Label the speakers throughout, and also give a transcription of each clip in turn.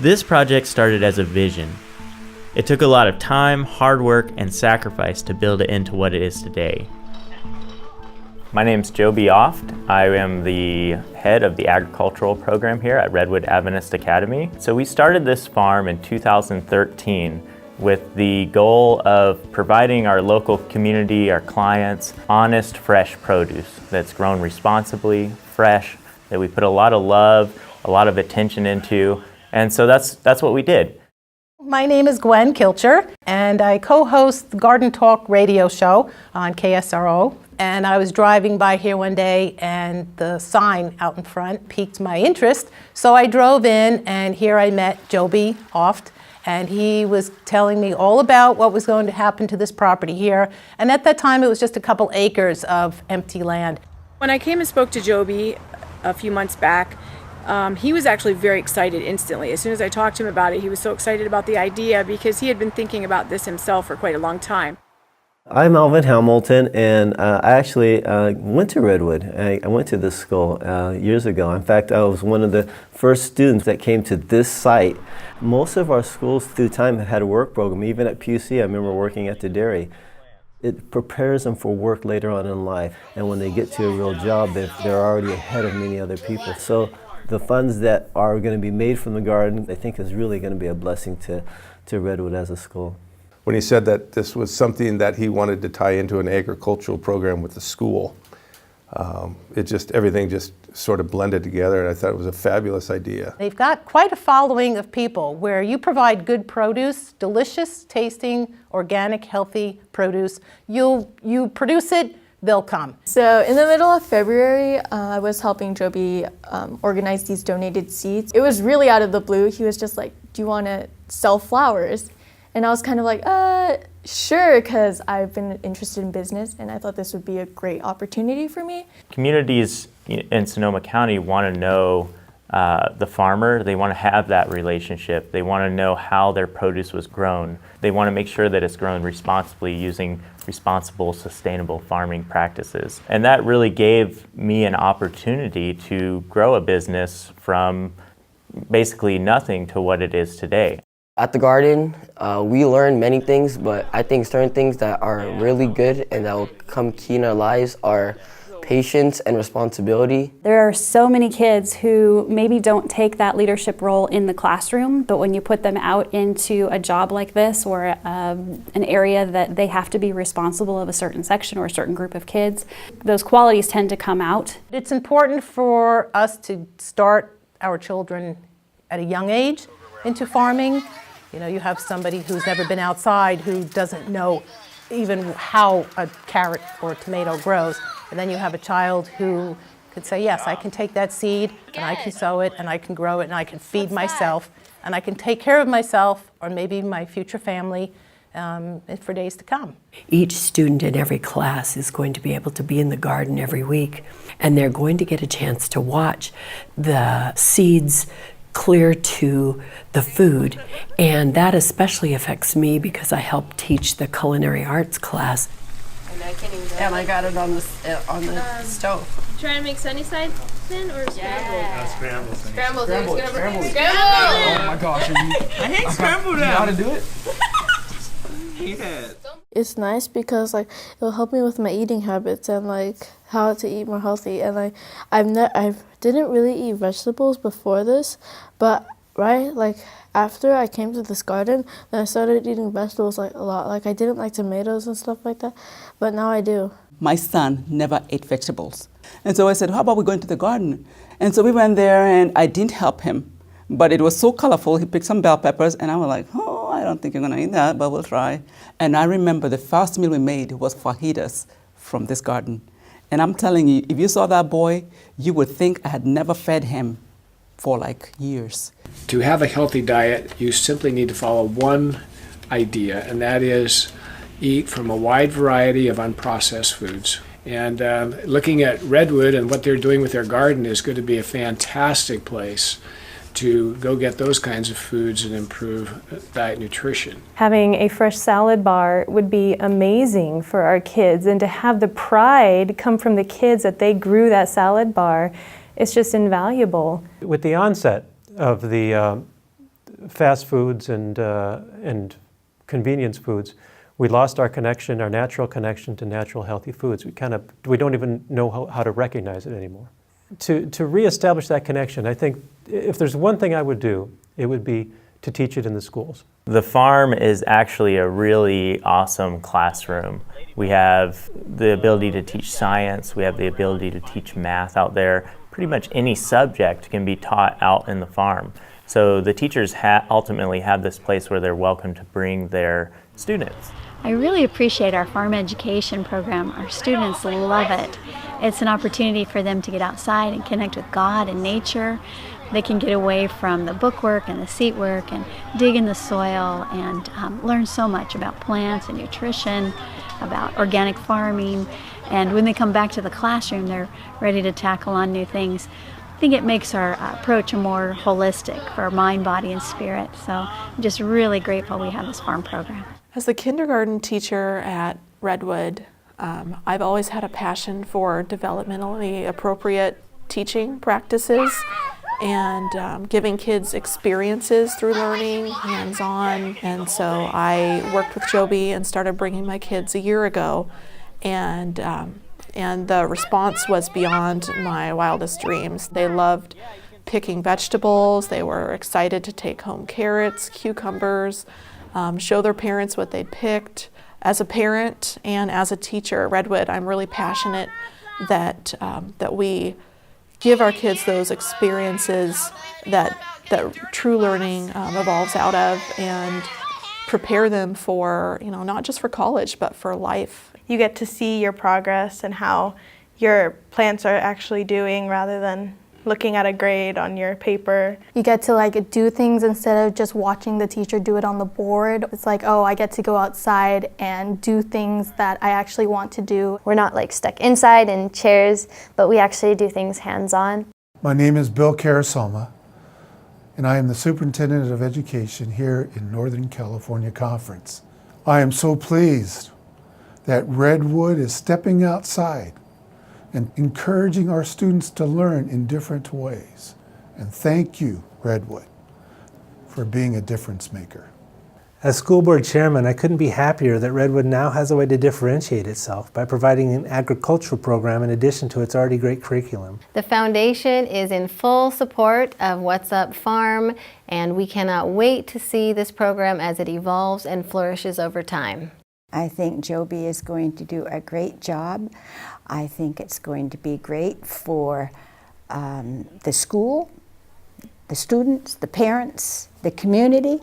Speaker 1: This project started as a vision. It took a lot of time, hard work, and sacrifice to build it into what it is today. My name's Joe B. Oft. I am the head of the agricultural program here at Redwood Adventist Academy. So we started this farm in 2013 with the goal of providing our local community, our clients, honest, fresh produce that's grown responsibly, fresh, that we put a lot of love, a lot of attention into, and so that's what we did.
Speaker 2: My name is Gwen Kilcher, and I co-host the Garden Talk radio show on KSRO. And I was driving by here one day, and the sign out in front piqued my interest. So I drove in, and here I met Joe B. Oft, and he was telling me all about what was going to happen to this property here. And at that time, it was just a couple acres of empty land.
Speaker 3: When I came and spoke to Joe B. a few months back, he was actually very excited instantly. As soon as I talked to him about it, he was so excited about the idea because he had been thinking about this himself for quite a long time.
Speaker 4: I'm Alvin Hamilton, and I actually went to Redwood. I went to this school years ago. In fact, I was one of the first students that came to this site. Most of our schools through time have had a work program. Even at PUC, I remember working at the dairy. It prepares them for work later on in life, and when they get to a real job, they're already ahead of many other people. So the funds that are going to be made from the garden, I think, is really going to be a blessing to Redwood as a school.
Speaker 5: When he said that this was something that he wanted to tie into an agricultural program with the school, everything just sort of blended together, and I thought it was a fabulous idea.
Speaker 2: They've got quite a following of people where you provide good produce, delicious tasting, organic, healthy produce. You produce it, they'll come.
Speaker 6: So in the middle of February, I was helping Joby organize these donated seeds. It was really out of the blue. He was just like, do you want to sell flowers? And I was kind of like, sure, because I've been interested in business and I thought this would be a great opportunity for me.
Speaker 1: Communities in Sonoma County want to know the farmer. They want to have that relationship. They want to know how their produce was grown. They want to make sure that it's grown responsibly using responsible, sustainable farming practices. And that really gave me an opportunity to grow a business from basically nothing to what it is today.
Speaker 7: At the garden, we learn many things, but I think certain things that are really good and that will come key in our lives are patience and responsibility.
Speaker 8: There are so many kids who maybe don't take that leadership role in the classroom, but when you put them out into a job like this or an area that they have to be responsible of a certain section or a certain group of kids, those qualities tend to come out.
Speaker 2: It's important for us to start our children at a young age into farming. You know, you have somebody who's never been outside who doesn't know even how a carrot or a tomato grows. And then you have a child who could say, yes, I can take that seed and I can sow it and I can grow it and I can feed myself and I can take care of myself or maybe my future family for days to come.
Speaker 9: Each student in every class is going to be able to be in the garden every week, and they're going to get a chance to watch the seeds clear to the food, and that especially affects me because I help teach the culinary arts class.
Speaker 10: And I got it on the stove.
Speaker 11: Trying to make sunny side then or scrambled?
Speaker 10: Scrambled.
Speaker 11: Scrambled.
Speaker 10: Oh my gosh!
Speaker 11: I hate scrambled.
Speaker 10: You know how to do it?
Speaker 12: It's nice because it'll help me with my eating habits and how to eat more healthy. And I didn't really eat vegetables before this, but after I came to this garden, then I started eating vegetables a lot. I didn't like tomatoes and stuff like that, but now I do.
Speaker 13: My son never ate vegetables. And so I said, how about we go into the garden? And so we went there and I didn't help him, but it was so colorful. He picked some bell peppers and I was like, I don't think you're gonna eat that, but we'll try. And I remember the first meal we made was fajitas from this garden. And I'm telling you, if you saw that boy, you would think I had never fed him for years.
Speaker 14: To have a healthy diet, you simply need to follow one idea, and that is eat from a wide variety of unprocessed foods. And looking at Redwood and what they're doing with their garden is going to be a fantastic place to go get those kinds of foods and improve diet nutrition.
Speaker 15: Having a fresh salad bar would be amazing for our kids, and to have the pride come from the kids that they grew that salad bar, it's just invaluable.
Speaker 16: With the onset of the fast foods and convenience foods, we lost our connection, our natural connection to natural healthy foods. We don't even know how to recognize it anymore. To reestablish that connection, I think if there's one thing I would do, it would be to teach it in the schools.
Speaker 1: The farm is actually a really awesome classroom. We have the ability to teach science, we have the ability to teach math out there. Pretty much any subject can be taught out in the farm. So the teachers ultimately have this place where they're welcome to bring their students.
Speaker 17: I really appreciate our farm education program. Our students love it. It's an opportunity for them to get outside and connect with God and nature. They can get away from the bookwork and the seat work and dig in the soil and learn so much about plants and nutrition, about organic farming. And when they come back to the classroom, they're ready to tackle on new things. I think it makes our approach more holistic for our mind, body, and spirit. So I'm just really grateful we have this farm program.
Speaker 18: As the kindergarten teacher at Redwood, I've always had a passion for developmentally appropriate teaching practices and giving kids experiences through learning, hands-on. And so I worked with Joby and started bringing my kids a year ago, and the response was beyond my wildest dreams. They loved picking vegetables. They were excited to take home carrots, cucumbers, show their parents what they'd picked. As a parent and as a teacher at Redwood, I'm really passionate that we give our kids those experiences that true learning evolves out of, and prepare them for, not just for college, but for life.
Speaker 19: You get to see your progress and how your plants are actually doing rather than looking at a grade on your paper.
Speaker 20: You get to do things instead of just watching the teacher do it on the board. It's like, oh, I get to go outside and do things that I actually want to do.
Speaker 21: We're not stuck inside in chairs, but we actually do things hands-on.
Speaker 22: My name is Bill Karasoma, and I am the Superintendent of Education here in Northern California Conference. I am so pleased that Redwood is stepping outside and encouraging our students to learn in different ways. And thank you, Redwood, for being a difference maker.
Speaker 23: As school board chairman, I couldn't be happier that Redwood now has a way to differentiate itself by providing an agricultural program in addition to its already great curriculum.
Speaker 24: The foundation is in full support of What's Up Farm, and we cannot wait to see this program as it evolves and flourishes over time.
Speaker 25: I think Joby is going to do a great job. I think it's going to be great for the school, the students, the parents, the community.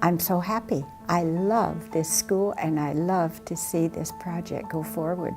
Speaker 25: I'm so happy. I love this school and I love to see this project go forward.